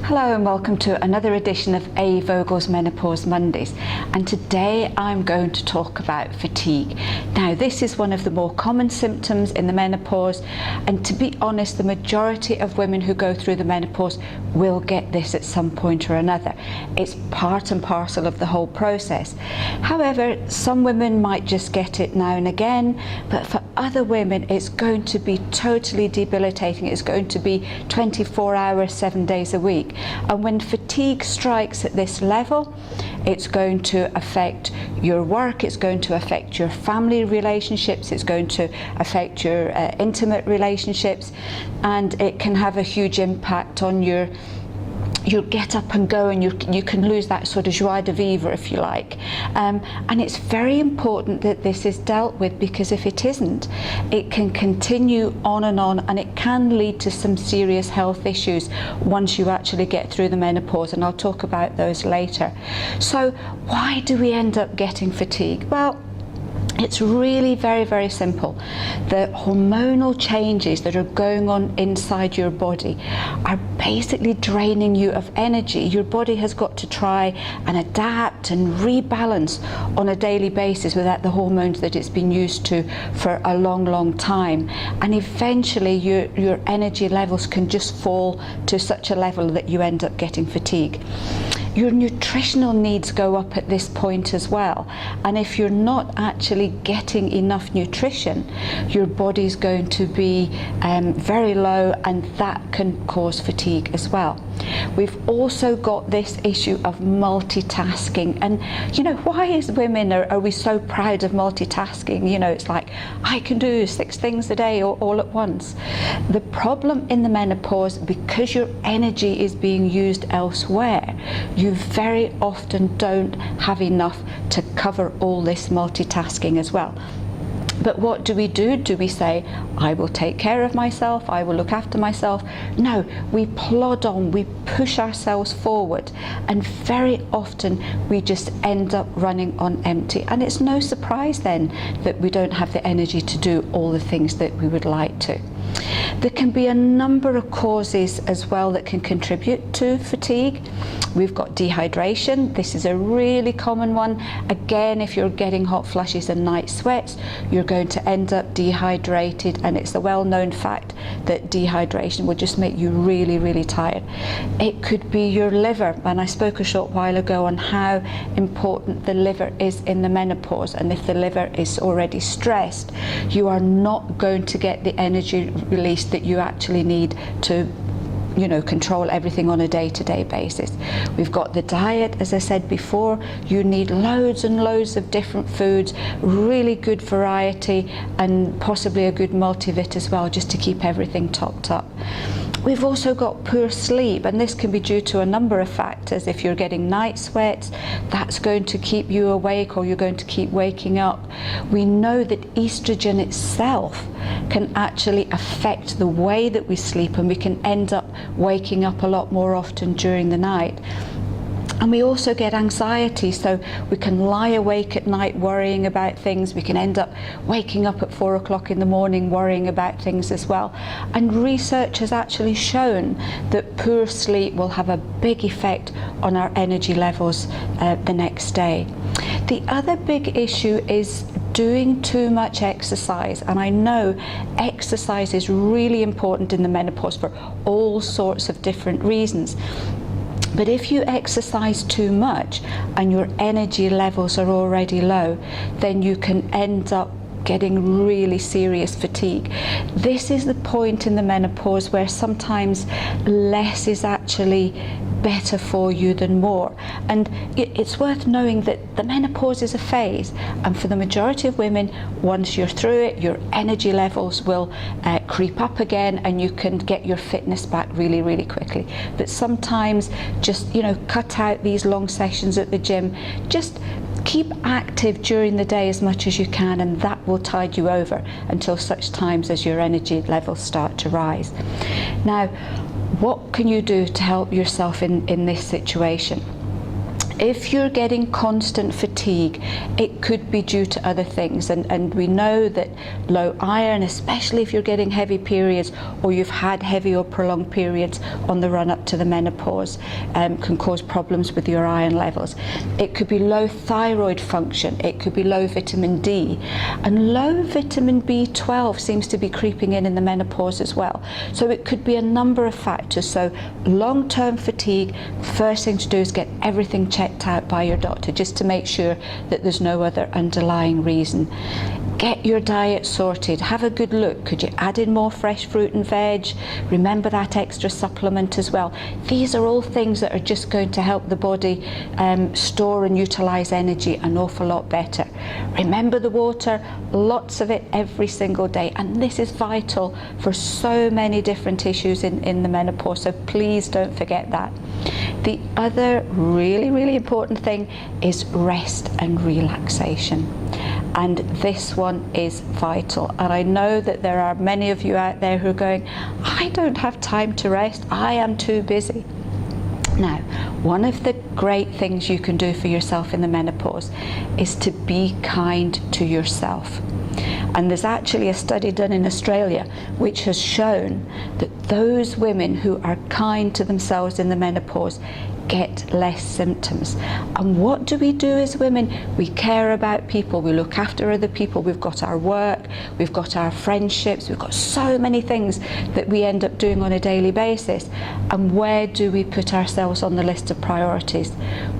Hello and welcome to another edition of A. Vogel's Menopause Mondays, and today I'm going to talk about fatigue. Now, this is one of the more common symptoms in the menopause, and to be honest, the majority of women who go through the menopause will get this at some point or another. It's part and parcel of the whole process. However, some women might just get it now and again, but for other women it's going to be totally debilitating. It's going to be 24 hours, 7 days a week. And when fatigue strikes at this level, it's going to affect your work, it's going to affect your family relationships, it's going to affect your intimate relationships, and it can have a huge impact on your get up and go, and you can lose that sort of joie de vivre, if you like. And it's very important that this is dealt with, because if it isn't, it can continue on, and it can lead to some serious health issues once you actually get through the menopause, and I'll talk about those later. So why do we end up getting fatigue? Well, it's really very simple. The hormonal changes that are going on inside your body are basically draining you of energy. Your body has got to try and adapt and rebalance on a daily basis without the hormones that it's been used to for a long time. And eventually your energy levels can just fall to such a level that you end up getting fatigue. Your nutritional needs go up at this point as well, and if you're not actually getting enough nutrition, your body's going to be very low, and that can cause fatigue as well. We've also got this issue of multitasking, and you know, why as women are we so proud of multitasking? You know, it's like, I can do 6 things a day all at once. The problem in the menopause, because your energy is being used elsewhere, you very often don't have enough to cover all this multitasking as well. But what do we do? Do we say, I will take care of myself, I will look after myself? No, we plod on, we push ourselves forward, and very often we just end up running on empty. And it's no surprise then that we don't have the energy to do all the things that we would like to. There can be a number of causes as well that can contribute to fatigue. We've got dehydration. This is a really common one. Again, if you're getting hot flushes and night sweats, you're going to end up dehydrated, and it's a well-known fact that dehydration will just make you really tired. It could be your liver, and I spoke a short while ago on how important the liver is in the menopause, and if the liver is already stressed, you are not going to get the energy release that you actually need to, you know, control everything on a day-to-day basis. We've got the diet, as I said before. You need loads and loads of different foods, really good variety, and possibly a good multivit as well, just to keep everything topped up. We've also got poor sleep, and this can be due to a number of factors. If you're getting night sweats, that's going to keep you awake, or you're going to keep waking up. We know that estrogen itself can actually affect the way that we sleep, and we can end up waking up a lot more often during the night. And we also get anxiety, so we can lie awake at night worrying about things. We can end up waking up at 4 o'clock in the morning worrying about things as well. And research has actually shown that poor sleep will have a big effect on our energy levels the next day. The other big issue is doing too much exercise, and I know exercise is really important in the menopause for all sorts of different reasons. But if you exercise too much and your energy levels are already low, then you can end up getting really serious fatigue. This is the point in the menopause where sometimes less is actually better for you than more. And it's worth knowing that the menopause is a phase, and for the majority of women, once you're through it, your energy levels will creep up again, and you can get your fitness back really quickly. But sometimes just, you know, cut out these long sessions at the gym. Just keep active during the day as much as you can, and that will tide you over until such times as your energy levels start to rise. Now, what can you do to help yourself in this situation? If you're getting constant fatigue, it could be due to other things, and we know that low iron, especially if you're getting heavy periods or you've had heavy or prolonged periods on the run up to the menopause, can cause problems with your iron levels. It could be low thyroid function, it could be low vitamin D, and low vitamin B12 seems to be creeping in the menopause as well. So it could be a number of factors. So long-term fatigue, first thing to do is get everything checked out by your doctor, just to make sure that there's no other underlying reason. Get your diet sorted, have a good look. Could you add in more fresh fruit and veg? Remember that extra supplement as well. These are all things that are just going to help the body store and utilize energy an awful lot better. Remember the water, lots of it every single day, and this is vital for so many different issues in the menopause, so please don't forget that. The other really important thing is rest and relaxation. And this one is vital. And I know that there are many of you out there who are going, I don't have time to rest, I am too busy. Now, one of the great things you can do for yourself in the menopause is to be kind to yourself. And there's actually a study done in Australia which has shown that those women who are kind to themselves in the menopause get less symptoms. And what do we do as women? We care about people, we look after other people, we've got our work, we've got our friendships, we've got so many things that we end up doing on a daily basis. And where do we put ourselves on the list of priorities?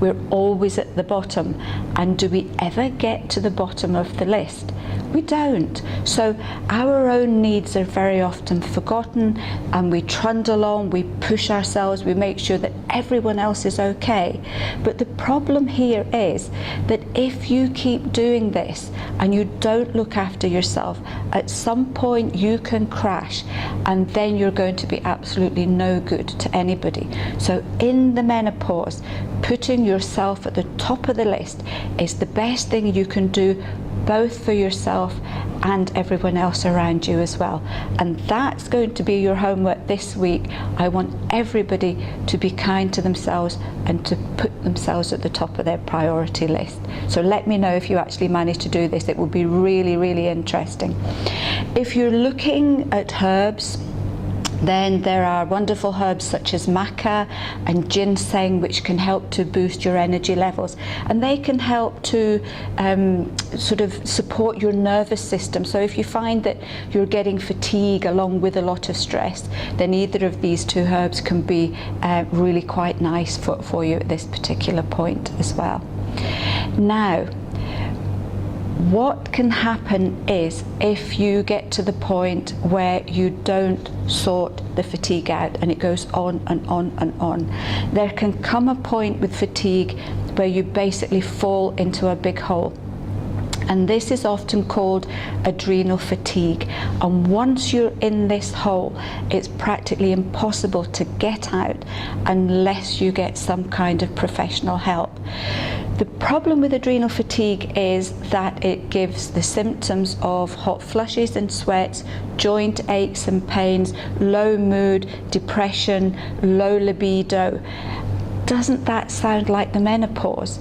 We're always at the bottom. And do we ever get to the bottom of the list? We don't. So our own needs are very often forgotten, and we trundle on, we push ourselves, we make sure that everyone else is okay. But the problem here is that if you keep doing this and you don't look after yourself, at some point you can crash, and then you're going to be absolutely no good to anybody. So in the menopause, putting yourself at the top of the list is the best thing you can do, both for yourself and everyone else around you as well. And that's going to be your homework this week. I want everybody to be kind to themselves and to put themselves at the top of their priority list. So let me know if you actually manage to do this. It will be really interesting. If you're looking at herbs, then there are wonderful herbs such as maca and ginseng, which can help to boost your energy levels, and they can help to sort of support your nervous system. So if you find that you're getting fatigue along with a lot of stress, then either of these two herbs can be really quite nice for you at this particular point as well. Now, what can happen is if you get to the point where you don't sort the fatigue out and it goes on and on, there can come a point with fatigue where you basically fall into a big hole. And this is often called adrenal fatigue. And once you're in this hole, it's practically impossible to get out unless you get some kind of professional help. The problem with adrenal fatigue is that it gives the symptoms of hot flushes and sweats, joint aches and pains, low mood, depression, low libido. Doesn't that sound like the menopause?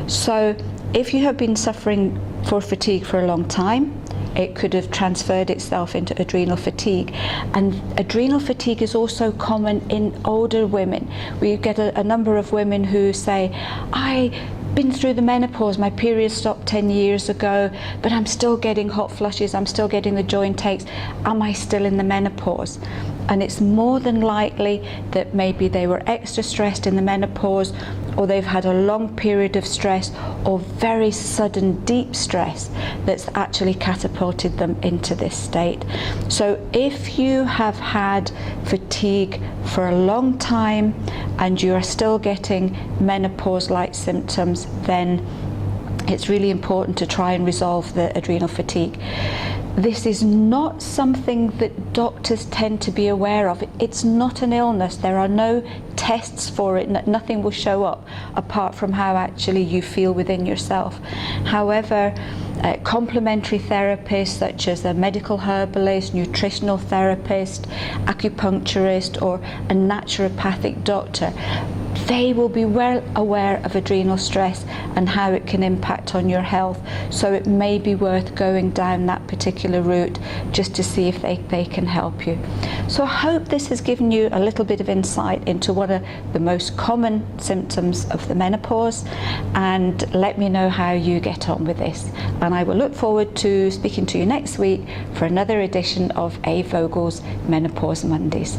So if you have been suffering for fatigue for a long time, it could have transferred itself into adrenal fatigue. And adrenal fatigue is also common in older women. We get a number of women who say, I've been through the menopause, my period stopped 10 years ago, but I'm still getting hot flushes, I'm still getting the joint aches. Am I still in the menopause? And it's more than likely that maybe they were extra stressed in the menopause, or they've had a long period of stress or very sudden deep stress that's actually catapulted them into this state. So if you have had fatigue for a long time and you are still getting menopause-like symptoms, then it's really important to try and resolve the adrenal fatigue. This is not something that doctors tend to be aware of. It's not an illness. There are no tests for it. Nothing will show up apart from how actually you feel within yourself. However, complementary therapists such as a medical herbalist, nutritional therapist, acupuncturist, or a naturopathic doctor they will be well aware of adrenal stress and how it can impact on your health. So it may be worth going down that particular route just to see if they can help you. So I hope this has given you a little bit of insight into what are the most common symptoms of the menopause, and let me know how you get on with this. And I will look forward to speaking to you next week for another edition of A. Vogel's Menopause Mondays.